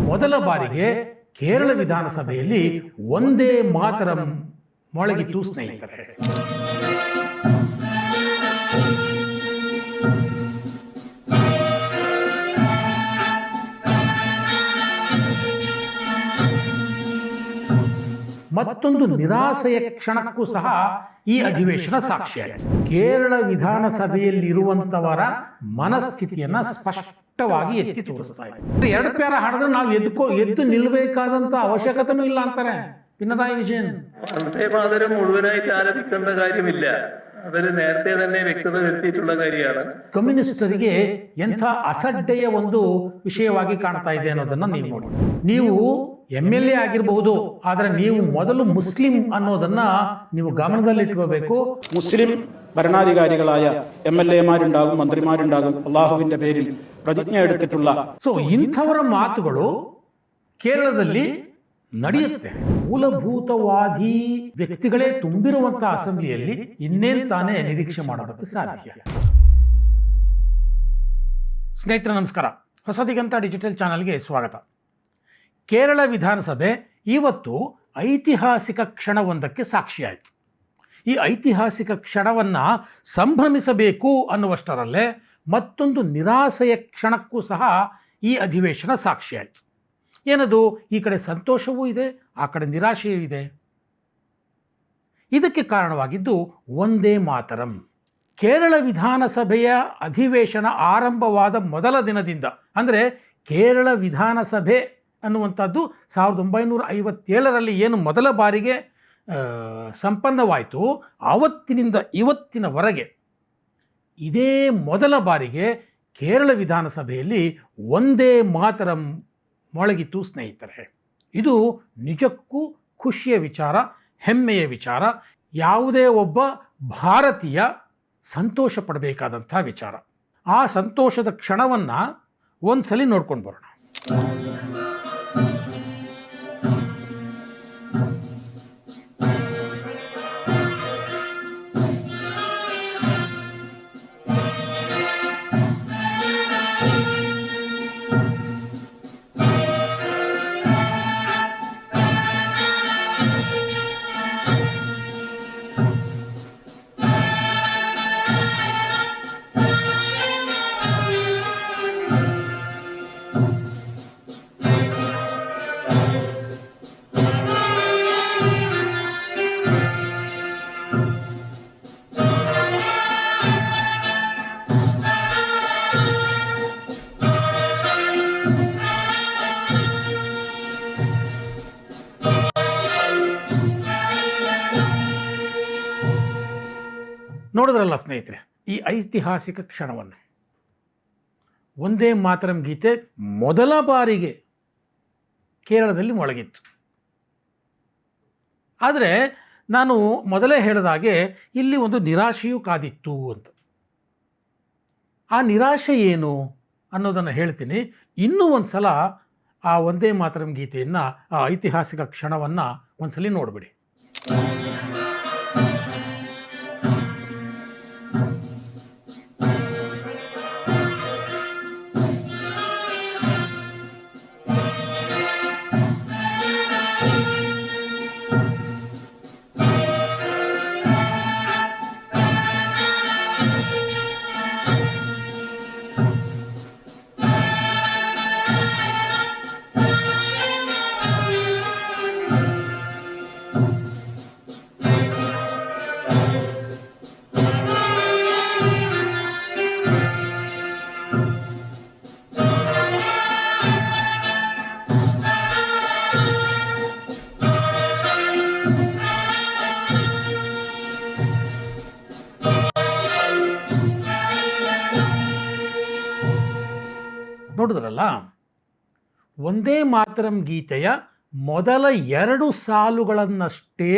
ಮೊದಲ ಬಾರಿಗೆ ಕೇರಳ ವಿಧಾನಸಭೆಯಲ್ಲಿ ಒಂದೇ ಮಾತರಂ ಮೊಳಗಿತು ಸ್ನೇಹಿತರೆ. ಮತ್ತೊಂದು ನಿರಾಸೆಯ ಕ್ಷಣಕ್ಕೂ ಸಹ ಈ ಅಧಿವೇಶನ ಸಾಕ್ಷಿಯಾಗಿದೆ. ಕೇರಳ ವಿಧಾನಸಭೆಯಲ್ಲಿರುವಂತವರ ಮನಸ್ಥಿತಿಯನ್ನ ಸ್ಪಷ್ಟವಾಗಿ ಎತ್ತಿ ತೋರಿಸ್ತಾ ಇದೆ. ಎರಡು ಪ್ಯಾರ ಹಾಡಿದ್ರೆ ನಾವು ಎದ್ದು ನಿಲ್ಲಬೇಕಾದಂತ ಅವಶ್ಯಕತೆನೂ ಇಲ್ಲ ಅಂತಾರೆ പിണറായി വിജയൻ. വന്ദേമാതരം മുഴുവനായിട്ട് ആലപിക്കേണ്ട കാര്യമില്ല, അതൊരു നേരത്തെ തന്നെ വ്യക്തത വരുത്തിയിട്ടുള്ള കാര്യമാണ്. ಕಮ್ಯುನಿಸ್ಟರಿಗೆ ಎಂಥ ಅಸಡ್ಡೆಯ ಒಂದು ವಿಷಯವಾಗಿ ಕಾಣ್ತಾ ಇದೆ ಅನ್ನೋದನ್ನ ನೀವು ನೋಡಿ. ನೀವು MLA ಆಗಿರಬಹುದು, ಆದರೆ ನೀವು ಮೊದಲು ಮುಸ್ಲಿಂ ಅನ್ನೋದನ್ನ ನೀವು ಗಮನದಲ್ಲಿಟ್ಕೋಬೇಕು. മുസ്ലിം ഭരണാധികാരികളായ MLA മാരുണ്ടാകും, മന്ത്രിമാരുണ്ടാകും, അള്ളാഹുവിന്റെ പേരിൽ പ്രതിജ്ഞ എടുത്തിട്ടുള്ള. ಸೊ ಇಂಥವರ ಮಾತುಗಳು ಕೇರಳದಲ್ಲಿ ನಡೆಯುತ್ತೆ. ಮೂಲಭೂತವಾದಿ ವ್ಯಕ್ತಿಗಳೇ ತುಂಬಿರುವಂತಹ ಅಸೆಂಬ್ಲಿಯಲ್ಲಿ ಇನ್ನೇನು ತಾನೇ ನಿರೀಕ್ಷೆ ಮಾಡೋದಕ್ಕೆ ಸಾಧ್ಯ. ಸ್ನೇಹಿತರೆ ನಮಸ್ಕಾರ, ಹೊಸದಿಗಂತ ಡಿಜಿಟಲ್ ಚಾನಲ್ಗೆ ಸ್ವಾಗತ. ಕೇರಳ ವಿಧಾನಸಭೆ ಇವತ್ತು ಐತಿಹಾಸಿಕ ಕ್ಷಣವೊಂದಕ್ಕೆ ಸಾಕ್ಷಿಯಾಯಿತು. ಈ ಐತಿಹಾಸಿಕ ಕ್ಷಣವನ್ನು ಸಂಭ್ರಮಿಸಬೇಕು ಅನ್ನುವಷ್ಟರಲ್ಲೇ ಮತ್ತೊಂದು ನಿರಾಸೆಯ ಕ್ಷಣಕ್ಕೂ ಸಹ ಈ ಅಧಿವೇಶನ ಸಾಕ್ಷಿಯಾಯಿತು. ಏನದು? ಈ ಕಡೆ ಸಂತೋಷವೂ ಇದೆ, ಆ ಕಡೆ ನಿರಾಶೆಯೂ ಇದೆ. ಇದಕ್ಕೆ ಕಾರಣವಾಗಿದ್ದು ಒಂದೇ ಮಾತರಂ. ಕೇರಳ ವಿಧಾನಸಭೆಯ ಅಧಿವೇಶನ ಆರಂಭವಾದ ಮೊದಲ ದಿನದಿಂದ, ಅಂದರೆ ಕೇರಳ ವಿಧಾನಸಭೆ ಅನ್ನುವಂಥದ್ದು 1957ರಲ್ಲಿ ಏನು ಮೊದಲ ಬಾರಿಗೆ ಸಂಪನ್ನವಾಯಿತು, ಆವತ್ತಿನಿಂದ ಇವತ್ತಿನವರೆಗೆ ಇದೇ ಮೊದಲ ಬಾರಿಗೆ ಕೇರಳ ವಿಧಾನಸಭೆಯಲ್ಲಿ ಒಂದೇ ಮಾತರಂ ಮೊಳಗಿತು ಸ್ನೇಹಿತರೆ. ಇದು ನಿಜಕ್ಕೂ ಖುಷಿಯ ವಿಚಾರ, ಹೆಮ್ಮೆಯ ವಿಚಾರ, ಯಾವುದೇ ಒಬ್ಬ ಭಾರತೀಯ ಸಂತೋಷ ಪಡಬೇಕಾದಂಥ ವಿಚಾರ. ಆ ಸಂತೋಷದ ಕ್ಷಣವನ್ನು ಒಂದ್ಸಲಿ ನೋಡ್ಕೊಂಡು ಬರೋಣ. ನೋಡಿದ್ರಲ್ಲ ಸ್ನೇಹಿತರೆ, ಈ ಐತಿಹಾಸಿಕ ಕ್ಷಣವನ್ನು. ಒಂದೇ ಮಾತರಂ ಗೀತೆ ಮೊದಲ ಬಾರಿಗೆ ಕೇರಳದಲ್ಲಿ ಮೊಳಗಿತ್ತು. ಆದರೆ ನಾನು ಮೊದಲೇ ಹೇಳಿದಾಗೆ ಇಲ್ಲಿ ಒಂದು ನಿರಾಶೆಯೂ ಕಾದಿತ್ತು ಅಂತ. ಆ ನಿರಾಶೆ ಏನು ಅನ್ನೋದನ್ನು ಹೇಳ್ತೀನಿ. ಇನ್ನೂ ಒಂದು ಸಲ ಆ ಒಂದೇ ಮಾತರಂ ಗೀತೆಯನ್ನು, ಆ ಐತಿಹಾಸಿಕ ಕ್ಷಣವನ್ನು ಒಂದ್ಸಲಿ ನೋಡಿಬಿಡಿ. ನೋಡಿದ್ರಲ್ಲ, ಒಂದೇ ಮಾತರಂ ಗೀತೆಯ ಮೊದಲ 2 ಸಾಲುಗಳನ್ನಷ್ಟೇ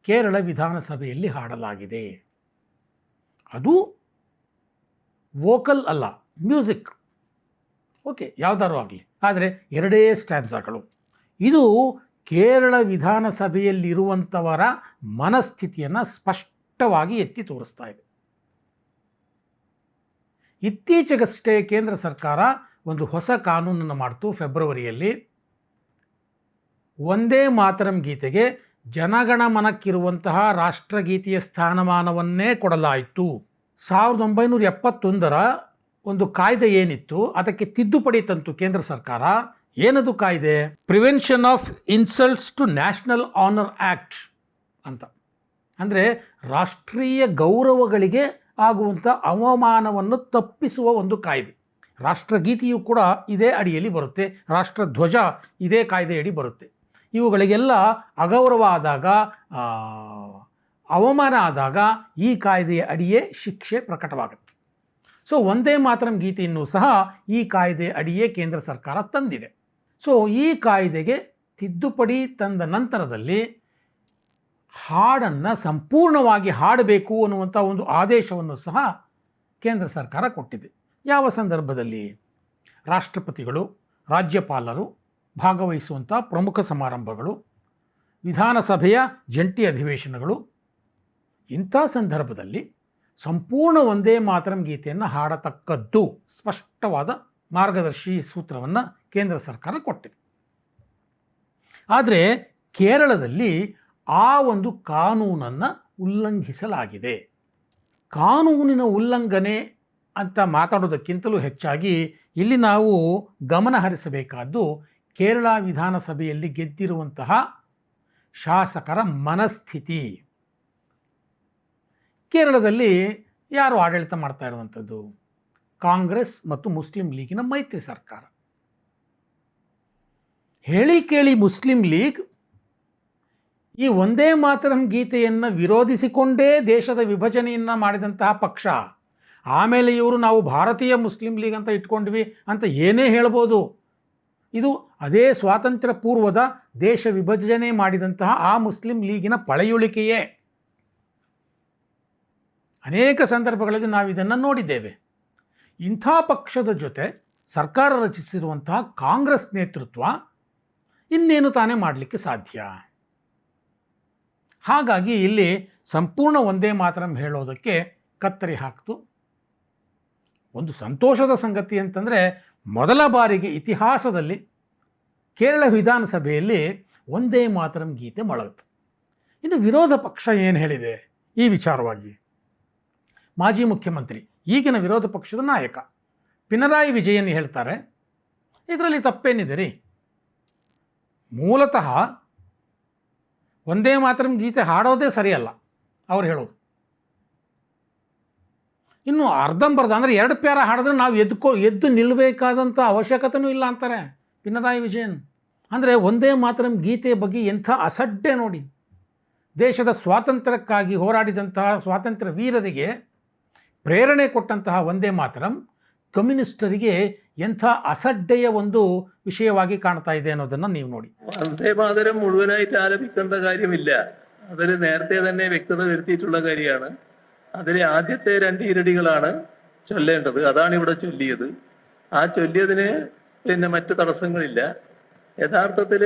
ಕೇರಳ ವಿಧಾನಸಭೆಯಲ್ಲಿ ಹಾಡಲಾಗಿದೆ. ಅದು ವೋಕಲ್ ಅಲ್ಲ, ಮ್ಯೂಸಿಕ್. ಓಕೆ, ಯಾವುದಾದ್ರು ಆಗಲಿ, ಆದರೆ 2 ಸ್ಟ್ಯಾನ್ಸಾಗಳು. ಇದು ಕೇರಳ ವಿಧಾನಸಭೆಯಲ್ಲಿರುವಂಥವರ ಮನಸ್ಥಿತಿಯನ್ನು ಸ್ಪಷ್ಟವಾಗಿ ಎತ್ತಿ ತೋರಿಸ್ತಾ ಇದೆ. ಇತ್ತೀಚೆಗಷ್ಟೇ ಕೇಂದ್ರ ಸರ್ಕಾರ ಒಂದು ಹೊಸ ಕಾನೂನನ್ನು ಮಾಡ್ತು ಫೆಬ್ರವರಿಯಲ್ಲಿ. ಒಂದೇ ಮಾತರಂ ಗೀತೆಗೆ ಜನಗಣಮನಕ್ಕಿರುವಂತಹ ರಾಷ್ಟ್ರಗೀತೆಯ ಸ್ಥಾನಮಾನವನ್ನೇ ಕೊಡಲಾಯಿತು. 1971 ಒಂದು ಕಾಯ್ದೆ ಏನಿತ್ತು ಅದಕ್ಕೆ ತಿದ್ದುಪಡಿ ತಂತು ಕೇಂದ್ರ ಸರ್ಕಾರ. ಏನದು ಕಾಯ್ದೆ? Prevention of insults to national honour act ಅಂತ. ಅಂದರೆ ರಾಷ್ಟ್ರೀಯ ಗೌರವಗಳಿಗೆ ಆಗುವಂಥ ಅವಮಾನವನ್ನು ತಪ್ಪಿಸುವ ಒಂದು ಕಾಯ್ದೆ. ರಾಷ್ಟ್ರಗೀತೆಯು ಕೂಡ ಇದೇ ಅಡಿಯಲ್ಲಿ ಬರುತ್ತೆ, ರಾಷ್ಟ್ರಧ್ವಜ ಇದೇ ಕಾಯ್ದೆಯಡಿ ಬರುತ್ತೆ. ಇವುಗಳಿಗೆಲ್ಲ ಅಗೌರವ ಆದಾಗ, ಅವಮಾನ ಆದಾಗ ಈ ಕಾಯ್ದೆಯ ಅಡಿಯೇ ಶಿಕ್ಷೆ ಪ್ರಕಟವಾಗುತ್ತೆ. ಸೊ ಒಂದೇ ಮಾತರಂ ಗೀತೆಯನ್ನು ಸಹ ಈ ಕಾಯ್ದೆ ಅಡಿಯೇ ಕೇಂದ್ರ ಸರ್ಕಾರ ತಂದಿದೆ. ಸೊ ಈ ಕಾಯ್ದೆಗೆ ತಿದ್ದುಪಡಿ ತಂದ ನಂತರದಲ್ಲಿ ಹಾಡನ್ನು ಸಂಪೂರ್ಣವಾಗಿ ಹಾಡಬೇಕು ಅನ್ನುವಂಥ ಒಂದು ಆದೇಶವನ್ನು ಸಹ ಕೇಂದ್ರ ಸರ್ಕಾರ ಕೊಟ್ಟಿದೆ. ಯಾವ ಸಂದರ್ಭದಲ್ಲಿ? ರಾಷ್ಟ್ರಪತಿಗಳು, ರಾಜ್ಯಪಾಲರು ಭಾಗವಹಿಸುವಂಥ ಪ್ರಮುಖ ಸಮಾರಂಭಗಳು, ವಿಧಾನಸಭೆಯ ಜಂಟಿ ಅಧಿವೇಶನಗಳು, ಇಂಥ ಸಂದರ್ಭದಲ್ಲಿ ಸಂಪೂರ್ಣ ಒಂದೇ ಮಾತರಂ ಗೀತೆಯನ್ನು ಹಾಡತಕ್ಕದ್ದು ಸ್ಪಷ್ಟವಾದ ಮಾರ್ಗದರ್ಶಿ ಸೂತ್ರವನ್ನು ಕೇಂದ್ರ ಸರ್ಕಾರ ಕೊಟ್ಟಿದೆ. ಆದರೆ ಕೇರಳದಲ್ಲಿ ಆ ಒಂದು ಕಾನೂನನ್ನು ಉಲ್ಲಂಘಿಸಲಾಗಿದೆ. ಕಾನೂನಿನ ಉಲ್ಲಂಘನೆ ಅಂತ ಮಾತಾಡೋದಕ್ಕಿಂತಲೂ ಹೆಚ್ಚಾಗಿ ಇಲ್ಲಿ ನಾವು ಗಮನ ಹರಿಸಬೇಕಾದ್ದು ಕೇರಳ ವಿಧಾನಸಭೆಯಲ್ಲಿ ಗೆದ್ದಿರುವಂತಹ ಶಾಸಕರ ಮನಸ್ಥಿತಿ. ಕೇರಳದಲ್ಲಿ ಯಾರು ಆಡಳಿತ ಮಾಡ್ತಾ ಇರುವಂಥದ್ದು? ಕಾಂಗ್ರೆಸ್ ಮತ್ತು ಮುಸ್ಲಿಂ ಲೀಗಿನ ಮೈತ್ರಿ ಸರ್ಕಾರ. ಹೇಳಿ ಕೇಳಿ ಮುಸ್ಲಿಂ ಲೀಗ್ ಈ ಒಂದೇ ಮಾತರಂ ಗೀತೆಯನ್ನು ವಿರೋಧಿಸಿಕೊಂಡೇ ದೇಶದ ವಿಭಜನೆಯನ್ನು ಮಾಡಿದಂತಹ ಪಕ್ಷ. ಆಮೇಲೆ ಇವರು ನಾವು ಭಾರತೀಯ ಮುಸ್ಲಿಂ ಲೀಗ್ ಅಂತ ಇಟ್ಕೊಂಡ್ವಿ ಅಂತ ಏನೇ ಹೇಳ್ಬೋದು. ಇದು ಅದೇ ಸ್ವಾತಂತ್ರ್ಯ ಪೂರ್ವದ ದೇಶ ವಿಭಜನೆ ಮಾಡಿದಂತಹ ಆ ಮುಸ್ಲಿಂ ಲೀಗಿನ ಪಳೆಯುಳಿಕೆಯೇ. ಅನೇಕ ಸಂದರ್ಭಗಳಲ್ಲಿ ನಾವು ಇದನ್ನು ನೋಡಿದ್ದೇವೆ. ಇಂಥ ಪಕ್ಷದ ಜೊತೆ ಸರ್ಕಾರ ರಚಿಸಿರುವಂತಹ ಕಾಂಗ್ರೆಸ್ ನೇತೃತ್ವ ಇನ್ನೇನು ತಾನೇ ಮಾಡಲಿಕ್ಕೆ ಸಾಧ್ಯ? ಹಾಗಾಗಿ ಇಲ್ಲಿ ಸಂಪೂರ್ಣ ಒಂದೇ ಮಾತರಂ ಹೇಳೋದಕ್ಕೆ ಕತ್ತರಿ ಹಾಕ್ತು. ಒಂದು ಸಂತೋಷದ ಸಂಗತಿ ಅಂತಂದರೆ ಮೊದಲ ಬಾರಿಗೆ ಇತಿಹಾಸದಲ್ಲಿ ಕೇರಳ ವಿಧಾನಸಭೆಯಲ್ಲಿ ಒಂದೇ ಮಾತರಂ ಗೀತೆ ಮೊಳಗಿತು. ಇನ್ನು ವಿರೋಧ ಪಕ್ಷ ಏನು ಹೇಳಿದೆ ಈ ವಿಚಾರವಾಗಿ? ಮಾಜಿ ಮುಖ್ಯಮಂತ್ರಿ, ಈಗಿನ ವಿರೋಧ ಪಕ್ಷದ ನಾಯಕ ಪಿನರಾಯಿ ವಿಜಯನ್ ಹೇಳ್ತಾರೆ, ಇದರಲ್ಲಿ ತಪ್ಪೇನಿದೆ ರೀ, ಮೂಲತಃ ಒಂದೇ ಮಾತರಂ ಗೀತೆ ಹಾಡೋದೇ ಸರಿಯಲ್ಲ ಅವ್ರು ಹೇಳೋದು. ಇನ್ನು ಅರ್ಧಂಬರ್ಧ ಅಂದರೆ 2 ಪ್ಯಾರ ಹಾಡಿದ್ರೆ ನಾವು ಎದ್ದು ನಿಲ್ಲಬೇಕಾದಂಥ ಅವಶ್ಯಕತೆಯೂ ಇಲ್ಲ ಅಂತಾರೆ ಪಿನರಾಯಿ ವಿಜಯನ್. ಅಂದರೆ ಒಂದೇ ಮಾತರಂ ಗೀತೆ ಬಗ್ಗೆ ಎಂಥ ಅಸಡ್ಡೆ ನೋಡಿ. ದೇಶದ ಸ್ವಾತಂತ್ರ್ಯಕ್ಕಾಗಿ ಹೋರಾಡಿದಂತಹ ಸ್ವಾತಂತ್ರ್ಯ ವೀರರಿಗೆ ಪ್ರೇರಣೆ ಕೊಟ್ಟಂತಹ ಒಂದೇ ಮಾತರಂ ಕಮ್ಯುನಿಸ್ಟರಿಗೆ ಎಂಥ ಅಸಡ್ಡೆಯ ಒಂದು ವಿಷಯವಾಗಿ ಕಾಣ್ತಾ ಇದೆ ಅನ್ನೋದನ್ನು ನೀವು ನೋಡಿ. വന്ദേ മാതരം മുഴുവനായിട്ട് ആലപിക്കേണ്ട കാര്യമില്ല. അതിൽ നേരത്തെ തന്നെ വ്യക്തത വരുത്തിയിട്ടുള്ള കാര്യമാണ്. അതിലെ ആദ്യത്തെ 2 ഈരടികളാണ് ചൊല്ലേണ്ടത്. അതാണ് ഇവിടെ ചൊല്ലിയത്. ആ ചൊല്ലിയതിന് പിന്നെ മറ്റു തടസ്സങ്ങളില്ല. യഥാർത്ഥത്തിൽ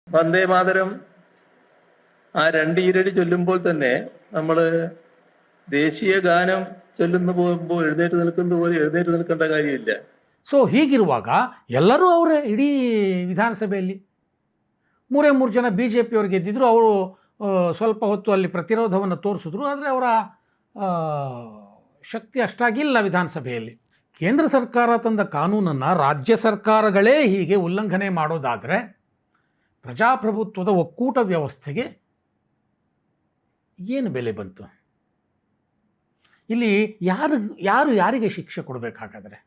വന്ദേ മാതരം ആ 2 ഈരടി ചൊല്ലുമ്പോൾ തന്നെ നമ്മൾ ദേശീയ ഗാനം ചൊല്ലുന്ന പോകുമ്പോൾ എഴുന്നേറ്റ് നിൽക്കുന്നത് പോലെ എഴുന്നേറ്റ് നിൽക്കേണ്ട കാര്യമില്ല. ಸೊ ಹೀಗಿರುವಾಗ ಎಲ್ಲರೂ ಅವರೇ ಇಡೀ ವಿಧಾನಸಭೆಯಲ್ಲಿ 3 ಜನ ಬಿ ಜೆ ಪಿಯವರು ಗೆದ್ದಿದ್ರು. ಅವರು ಸ್ವಲ್ಪ ಹೊತ್ತು ಅಲ್ಲಿ ಪ್ರತಿರೋಧವನ್ನು ತೋರಿಸಿದ್ರು. ಆದರೆ ಅವರ ಶಕ್ತಿ ಅಷ್ಟಾಗಿಲ್ಲ ವಿಧಾನಸಭೆಯಲ್ಲಿ. ಕೇಂದ್ರ ಸರ್ಕಾರ ತಂದ ಕಾನೂನನ್ನು ರಾಜ್ಯ ಸರ್ಕಾರಗಳೇ ಹೀಗೆ ಉಲ್ಲಂಘನೆ ಮಾಡೋದಾದರೆ ಪ್ರಜಾಪ್ರಭುತ್ವದ ಒಕ್ಕೂಟ ವ್ಯವಸ್ಥೆಗೆ ಏನು ಬೆಲೆ ಬಂತು? ಇಲ್ಲಿ ಯಾರಿಗೆ ಶಿಕ್ಷೆ ಕೊಡಬೇಕಾಗಾದರೆ?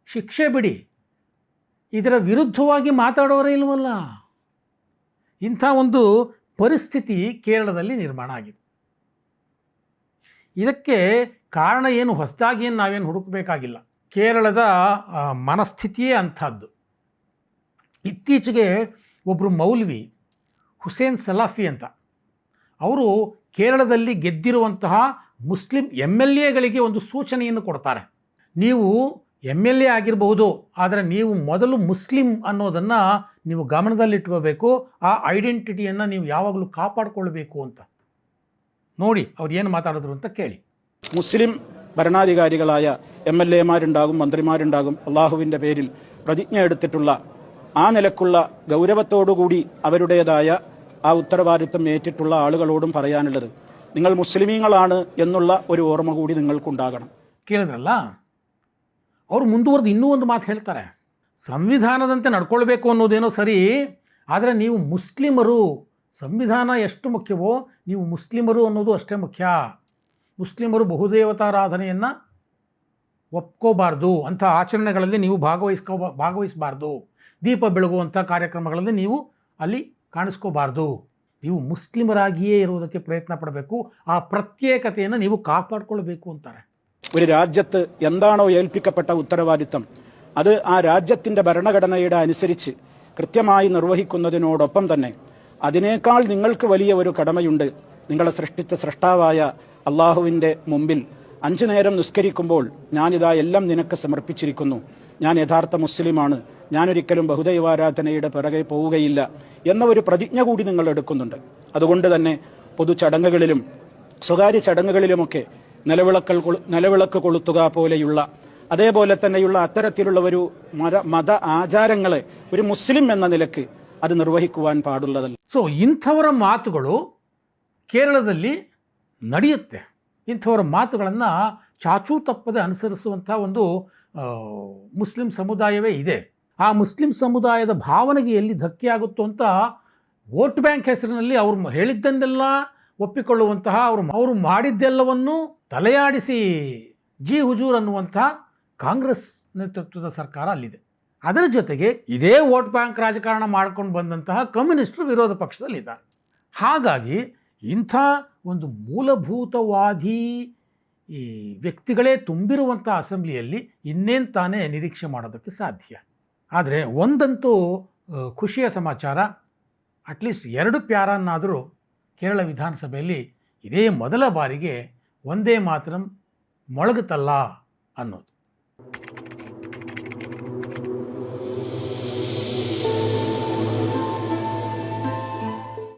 ಶಿಕ್ಷೆ ಬಿಡಿ, ಇದರ ವಿರುದ್ಧವಾಗಿ ಮಾತಾಡೋರೇ ಇಲ್ವಲ್ಲ. ಇಂಥ ಒಂದು ಪರಿಸ್ಥಿತಿ ಕೇರಳದಲ್ಲಿ ನಿರ್ಮಾಣ ಆಗಿದೆ. ಇದಕ್ಕೆ ಕಾರಣ ಏನು ಹೊಸದಾಗಿ ನಾವೇನು ಹುಡುಕಬೇಕಾಗಿಲ್ಲ. ಕೇರಳದ ಮನಸ್ಥಿತಿಯೇ ಅಂಥದ್ದು. ಇತ್ತೀಚೆಗೆ ಒಬ್ಬರು ಮೌಲ್ವಿ ಹುಸೇನ್ ಸಲಾಫಿ ಅಂತ, ಅವರು ಕೇರಳದಲ್ಲಿ ಗೆದ್ದಿರುವಂತಹ ಮುಸ್ಲಿಂ MLAಗಳಿಗೆ ಒಂದು ಸೂಚನೆಯನ್ನು ಕೊಡ್ತಾರೆ. ನೀವು MLA ಆಗಿರಬಹುದು, ಆದರೆ ನೀವು ಮೊದಲು ಮುಸ್ಲಿಂ ಅನ್ನೋದನ್ನು ನೀವು ಗಮನದಲ್ಲಿಟ್ಕೋಬೇಕು. ಆ ಐಡೆಂಟಿಟಿಯನ್ನು ನೀವು ಯಾವಾಗಲೂ ಕಾಪಾಡಿಕೊಳ್ಬೇಕು ಅಂತ. ನೋಡಿ ಅವ್ರು ಏನು ಮಾತಾಡಿದ್ರು ಅಂತ ಕೇಳಿ. മുസ്ലിം ഭരണാധികാരികളായ MLA-മാരുണ്ടാകും, മന്ത്രിമാരുണ്ടാകും, അള്ളാഹുവിൻ്റെ പേരിൽ പ്രതിജ്ഞ എടുത്തിട്ടുള്ള ആ നിലക്കുള്ള ഗൗരവത്തോടുകൂടി അവരുടേതായ ആ ഉത്തരവാദിത്വം ഏറ്റിട്ടുള്ള ആളുകളോടും പറയാനുള്ളത്, നിങ്ങൾ മുസ്ലിമീങ്ങളാണ് എന്നുള്ള ഒരു ഓർമ്മ കൂടി ನಿങ്ങൾക്കുണ്ടാകണം. ಕೇಳಿದ್ರಲ್ಲ, ಅವರು ಮುಂದುವರೆದು ಇನ್ನೂ ಒಂದು ಮಾತು ಹೇಳ್ತಾರೆ. ಸಂವಿಧಾನದಂತೆ ನಡ್ಕೊಳ್ಬೇಕು ಅನ್ನೋದೇನೋ ಸರಿ, ಆದರೆ ನೀವು ಮುಸ್ಲಿಮರು, ಸಂವಿಧಾನ ಎಷ್ಟು ಮುಖ್ಯವೋ ನೀವು ಮುಸ್ಲಿಮರು ಅನ್ನೋದು ಅಷ್ಟೇ ಮುಖ್ಯ. ಮುಸ್ಲಿಮರು ಬಹುದೇವತಾರಾಧನೆಯನ್ನು ಒಪ್ಕೋಬಾರ್ದು, ಅಂಥ ಆಚರಣೆಗಳಲ್ಲಿ ನೀವು ಭಾಗವಹಿಸಬಾರ್ದು. ದೀಪ ಬೆಳಗುವಂಥ ಕಾರ್ಯಕ್ರಮಗಳಲ್ಲಿ ನೀವು ಅಲ್ಲಿ ಕಾಣಿಸ್ಕೋಬಾರ್ದು. ನೀವು ಮುಸ್ಲಿಮರಾಗಿಯೇ ಇರುವುದಕ್ಕೆ ಪ್ರಯತ್ನ ಪಡಬೇಕು. ಆ ಪ್ರತ್ಯೇಕತೆಯನ್ನು ನೀವು ಕಾಪಾಡಿಕೊಳ್ಬೇಕು ಅಂತಾರೆ. ഒരു രാജ്യത്ത് എന്താണോ ഏൽപ്പിക്കപ്പെട്ട ഉത്തരവാദിത്തം അത് ആ രാജ്യത്തിൻ്റെ ഭരണഘടനയുടെ അനുസരിച്ച് കൃത്യമായി നിർവഹിക്കുന്നതിനോടൊപ്പം തന്നെ അതിനേക്കാൾ നിങ്ങൾക്ക് വലിയ ഒരു കടമയുണ്ട്. നിങ്ങളെ സൃഷ്ടിച്ച സൃഷ്ടാവായ അള്ളാഹുവിൻ്റെ മുമ്പിൽ 5 നേരം നിസ്കരിക്കുമ്പോൾ ഞാനിതാ എല്ലാം നിനക്ക് സമർപ്പിച്ചിരിക്കുന്നു, ഞാൻ യഥാർത്ഥ മുസ്ലിമാണ്, ഞാനൊരിക്കലും ബഹുദൈവാരാധനയുടെ പിറകെ പോവുകയില്ല എന്ന ഒരു പ്രതിജ്ഞ കൂടി നിങ്ങൾ എടുക്കുന്നുണ്ട്. അതുകൊണ്ട് തന്നെ പൊതു ചടങ്ങുകളിലും സ്വകാര്യ ചടങ്ങുകളിലുമൊക്കെ നിലവിളക്ക് കൊളുത്തുക പോലെയുള്ള അതേപോലെ തന്നെയുള്ള അത്തരത്തിലുള്ള ഒരു മത ആചാരങ്ങളെ ഒരു മുസ്ലിം എന്ന നിലക്ക് ಅದು ನಿರ್ವಹಿಸುವಾൻ ಪಾಡುಳ್ಳದಲ್ಲ. ಸೊ ಇಂಥವರ ಮಾತುಗಳು ಕೇರಳದಲ್ಲಿ ನಡೆಯುತ್ತೆ. ಇಂಥವರ ಮಾತುಗಳನ್ನು ಚಾಚೂ ತಪ್ಪದೆ ಅನುಸರಿಸುವಂಥ ಒಂದು ಮುಸ್ಲಿಂ ಸಮುದಾಯವೇ ಇದೆ. ಆ ಮುಸ್ಲಿಂ ಸಮುದಾಯದ ಭಾವನೆಗೆ ಎಲ್ಲಿ ಧಕ್ಕೆ ಆಗುತ್ತೋ ಅಂತ ವೋಟ್ ಬ್ಯಾಂಕ್ ಹೆಸರಿನಲ್ಲಿ ಅವರು ಹೇಳಿದ್ದನ್ನೆಲ್ಲ ಒಪ್ಪಿಕೊಳ್ಳುವಂತಹ, ಅವರು ಮಾಡಿದ್ದೆಲ್ಲವನ್ನು ತಲೆಯಾಡಿಸಿ ಜಿ ಹುಜೂರ್ ಅನ್ನುವಂಥ ಕಾಂಗ್ರೆಸ್ ನೇತೃತ್ವದ ಸರ್ಕಾರ ಅಲ್ಲಿದೆ. ಅದರ ಜೊತೆಗೆ ಇದೇ ವೋಟ್ ಬ್ಯಾಂಕ್ ರಾಜಕಾರಣ ಮಾಡ್ಕೊಂಡು ಬಂದಂತಹ ಕಮ್ಯುನಿಸ್ಟರು ವಿರೋಧ ಪಕ್ಷದಲ್ಲಿದ್ದಾರೆ. ಹಾಗಾಗಿ ಇಂಥ ಒಂದು ಮೂಲಭೂತವಾದಿ ಈ ವ್ಯಕ್ತಿಗಳೇ ತುಂಬಿರುವಂಥ ಅಸೆಂಬ್ಲಿಯಲ್ಲಿ ಇನ್ನೇನು ತಾನೇ ನಿರೀಕ್ಷೆ ಮಾಡೋದಕ್ಕೆ ಸಾಧ್ಯ. ಆದರೆ ಒಂದಂತೂ ಖುಷಿಯ ಸಮಾಚಾರ, ಅಟ್ಲೀಸ್ಟ್ 2 ಪ್ಯಾರನ್ನಾದರೂ ಕೇರಳ ವಿಧಾನಸಭೆಯಲ್ಲಿ ಇದೇ ಮೊದಲ ಬಾರಿಗೆ ಒಂದೇ ಮಾತರಂ ಮೊಳಗುತ್ತಲ್ಲ ಅನ್ನೋದು.